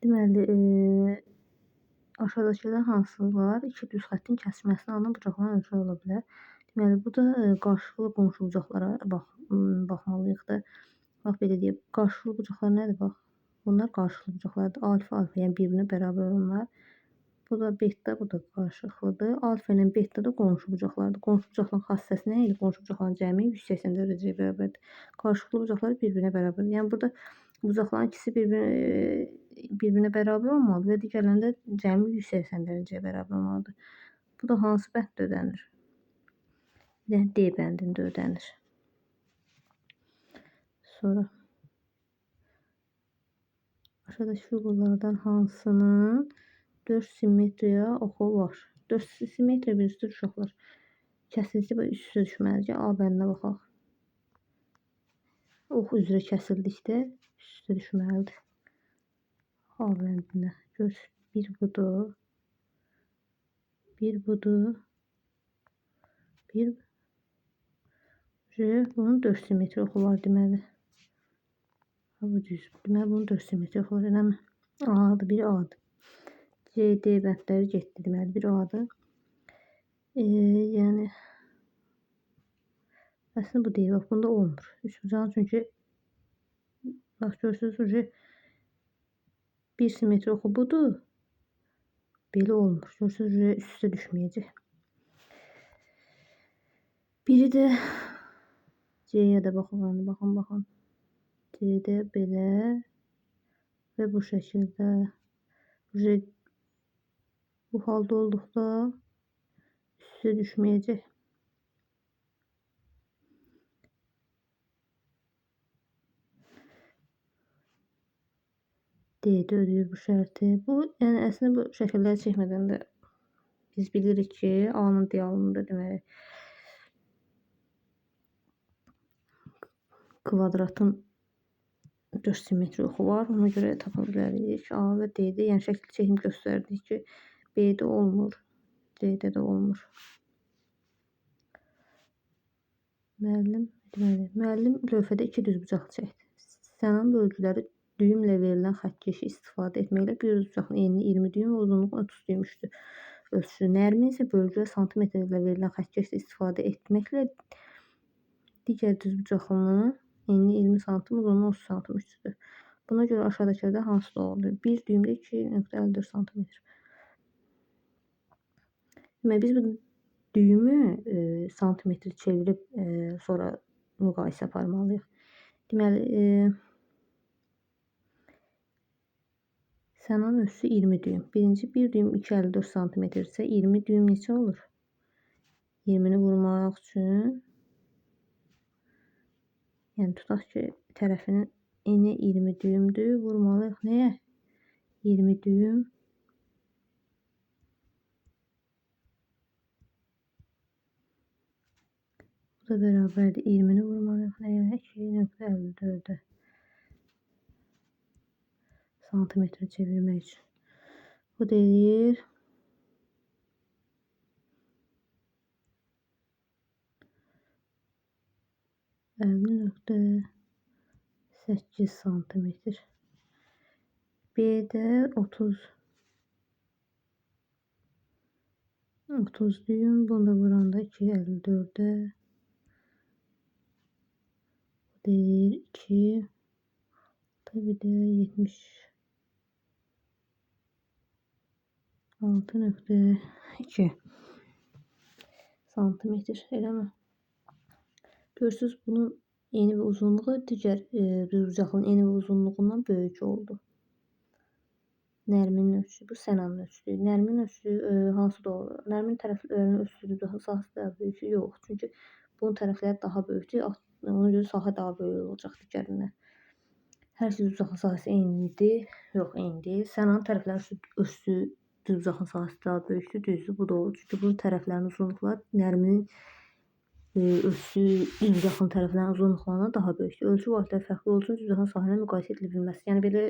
Deməli, aşağıdakılardan hansılar iki düz xəttin kəsişməsini alınan bucaqların ölçüləri ola bilər? Deməli, bu da qarşılıqlı qonşu bucaqlara baxmalıyıq da. Bax belə deyək, qarşılıqlı bucaqlar nədir? Bax, bunlar qarşılıqlı bucaqlardır. Alfa, alfa, yəni bir-birinə bərabər olanlar. Bu da beta, bu da qarşılıqlıdır. Alfa ilə beta da qonşu bucaqlardır. Qonşu bucaqların xassəsi nə idi? Qonşu bucaqların cəmi 180 dərəcəyə bərabərdir. Qarşılıqlı bucaqlar bir-birinə bərabər. Yəni burada bucaqların ikisi bir-birinə bərabər olmalıdır və digərlərində cəmi 180 dərəcəyə bərabər olmalıdır. Bu da hansı bənddə ödənir? Yəni D bəndində ödənir. Sonra aşağıdakı fiqurlardan hansının 4 simmetriya oxu var? 4 simmetriya birincisi uşaqlar. Kəsiləcək və üst-üstə düşməlidir. A bəndinə baxaq. Ox üzrə kəsildikdə üst-üstə düşməlidir. A bəndinə. Gör, bir budur. Bir budur. Bir bunun 4 simmetriya oxu var deməli. Bu düz. Deməli bunun 4 simmetriya oxu var, eləmi? A-dır, biri A-dır. C, D bəndləri getdi deməli. Biri A-dır. Yəni əslində bu deyil. Bax, bunda olmur. Üç bucağın çünki bax görürsünüz, bir simmetriya oxu budur. Belə olmur. Görürsünüz, üst-üstə düşməyəcək. Biri də C-yə də baxın, baxın. C-də belə və bu şəkildə. Bu halda olduqda üstə düşməyəcək. D-də ödəyir bu şərti. Bu, yəni əslində bu şəkilləri çəkmədən də biz bilirik ki, A-nın dialında deməli kvadratın 4 simmetriya oxu var. Ona görə tapa bilərik. A və D-də, yəni şəkil çəkim göstərdik ki, B-də olmur, C-də də olmur. Müəllim lövhədə iki düz bucaq çəkdi. Sənan bölgüləri düyümlə verilən xəttkeşi istifadə etməklə bir düz bucağın enini 20 düym və uzunluğu 30 düymüşdür. Ölçüsü. Nərmin isə bölgülər santimetrlə verilən xəttkeşi istifadə etməklə digər düz bucağının enini 20 santim, uzunluğu 30 santim ölçüdür. Buna görə aşağıdakılardan hansı doğrudur? 1 düymdə 2,54 santimetr. Deməli, biz bu düyümü santimetr çevirib sonra müqayisə aparmalıyıq. Deməli, Sənanın ölçüsü 20 düym. Birinci bir düym 2,54 santimetr isə 20 düym neçə olur? 20-ni vurmaq üçün, yəni tutaq ki, tərəfinin eni 20 düymdür. Vurmalıyıq nəyə? 20 düym. Bu da bərabərdir. 20-ni vurmalıyıq nəyə? 2,54-ə. Santimetrə çevirmək üçün. Bu deyir 50,8 santimetr. B-də 30 düym. Bunu da vuranda 2,54-ə. Bu deyir 2. Tabii də 76,2 santimetr. Eləmi? Görürsünüz, bunun eni və uzunluğu digər düz bucağın eni və uzunluğundan böyük oldu. Nərminin ölçüsü, bu Sənanın ölçüsü. Nərminin ölçüsü hansı doğru? Nərmin tərəflərinin ölçüsü düz sahəsi daha böyük. Yox, çünki bunun tərəfləri daha böyükdür. Ona görə sahə daha böyük olacaq digərindən. Hər şey düz bucağın sahəsi eynidir. Yox, eyni deyil. Sənanın tərəflərinin ölçüsü düz bucağın sahəsi daha böyükdür. Düzdür, bu doğru. Çünki bunun tərəflərinin uzunluqları nərminin ölçüsü düz bucağın tərəflərinin uzunluqlarından daha böyükdür. Ölçü vahidləri fərqli olduğu üçün düz bucağın sahələri müqayisə edilə bilməz. Yəni belə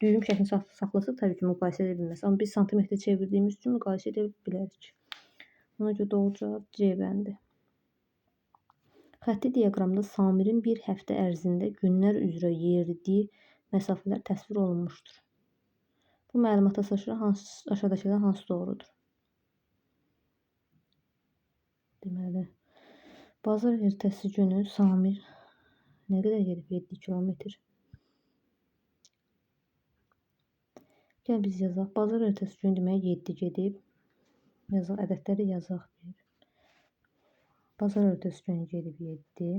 düyüm şəklini saxlasaq təbii ki, müqayisə edə bilməz. Amma biz santimetrə çevirdiyimiz üçün müqayisə edə bilərik. Ona görə doğru cavab C bəndi. Xətti diaqramda Samirin bir həftə ərzində günlər üzrə yeridiyi məsafələr təsvir olunmuşdur. Bu məlumat aşağıdakılardan hansı doğrudur? Deməli, bazar ertəsi günü Samir nə qədər gedib? 7 kilometr. Gəl biz yazaq. Bazar ertəsi günü demək 7 gedib. Yazaq, ədədləri yazaq. Bazar ertəsi günü gedib 7.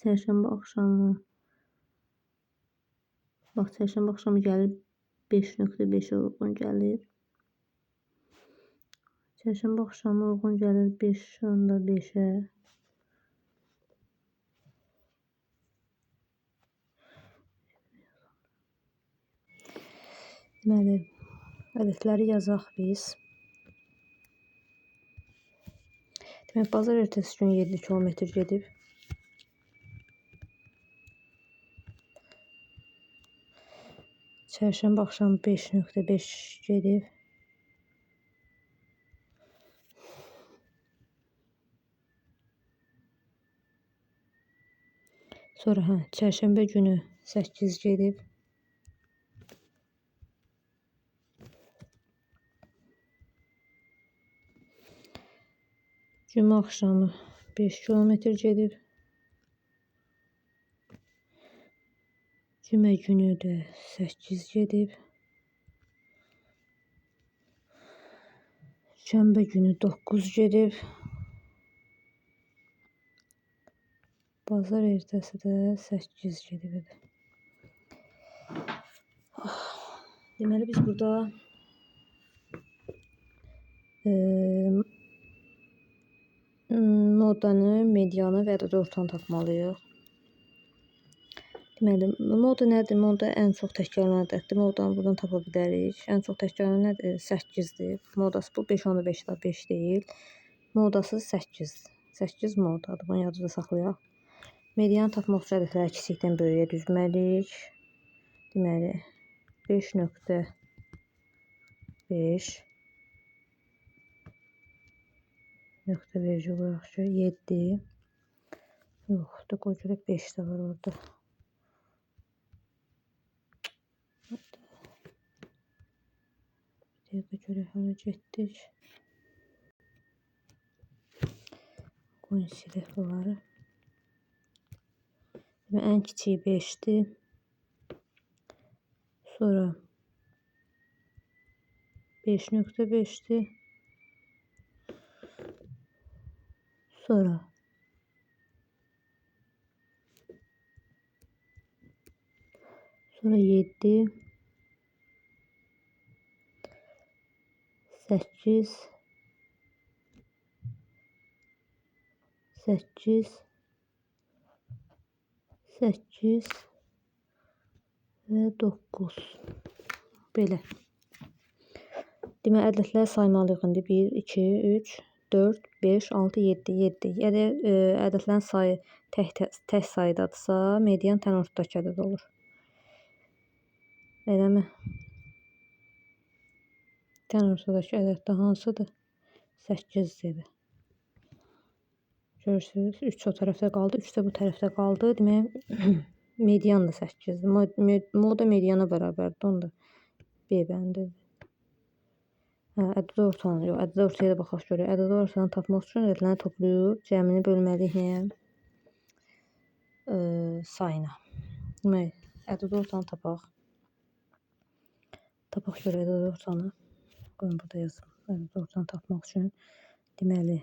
Çərşənbə axşamı. Bax, çərşənbə axşamı gəlir 5.5-ə uyğun gəlir. Çərşənbə axşamı uyğun gəlir 5.5-ə. Deməli, ədədləri yazaq biz. Demək, bazar ertəsi günü 7 kilometr gedib. Çərşənbə axşamı 5.5 gedib. Sonra çərşənbə günü 8 gedib. Cümə axşamı 5 kilometr gedib. Cümə günü də 8 gedib. Şənbə günü 9 gedib. Bazar ertəsi də 8 gedib. Deməli, biz burada modanı, medianı və ədəd ortanı tapmalıyıq. Deməli, moda nədir? Moda ən çox təkrarlanan ədəddir. Modanı buradan tapa bilərik. Ən çox təkrarlanan nədir? 8-dir. Modası bu 5.5 da 5 deyil. Modası 8. 8 modadır. Bunu yadda saxlayaq. Medianı tapmaq üçün ədədləri kiçikdən böyüyə düzməliyik. Deməli, 5.5 nöqtə vergül qoyaq ki, 7. Yox, da qoy görək 5 də var orada. Bir dəqiqə görək hara getdik. Qoyun silək bunları. Ən kiçiyi 5'dir. Sonra 5.5'dir. Sonra 7, 8, 8 və 9. Belə. Demək, ədədləri saymalıyıq indi. 1, 2, 3, 4, 5, 6, 7, 7. Əgər ədədlərin sayı tək sayıdadırsa, median tən ortadakı ədəd olur. Eləmi? Tən ortadakı ədəd də hansıdır? 8-dir. Görürsünüz, 3 o tərəfdə qaldı, 3 də bu tərəfdə qaldı. Demək, median da 8-dir. Moda mediana bərabərdir, onda B bəndidir. Ədəd ortanı, yox, ədəd ortaya da baxaq görək. Ədəd ortanı tapmaq üçün ədədləri toplayıb, cəmini bölməliyik nəyə? Sayına. Demək, ədəd ortanı tapaq. Tapaq görək ədəd ortanı. Qoyun burada yazım. Ədəd ortanı tapmaq üçün. Deməli,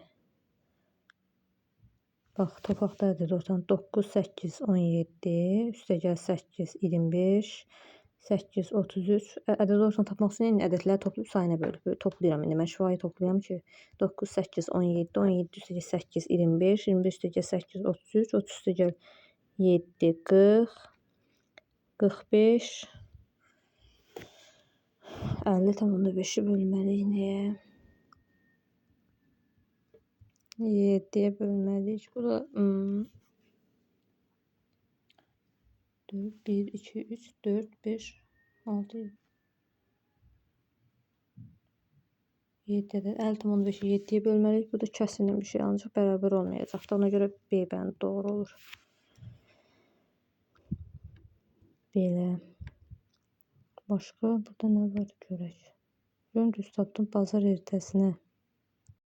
bax, tapaq da ədəd ortanı 9, 8, 17, üstə gəl 8, 25, 8, 33. Ədəd ortanı tapmaq üçün ədədləri toplayıb sayına bölüb. Toplayıram indi. Mən şifayı toplayıram ki, 9, 8, 17, 17 üstə gəl 8, 25, 25 üstə gəl 8, 33, 30 üstə gəl 7, 40, 45, 50,5'i bölməliyik nəyə? 7'ye bölməliyik. Bu da 1, 2, 3, 4, 5, 6, 7-dir. 50,5-i 7-yə bölməliyik. Bu da kəskin bir şey, ancaq bərabər olmayacaq da. Ona görə B bəndi doğru olur. Belə. Başqa burada nə var görək. Düz tapdım bazar ertəsinə.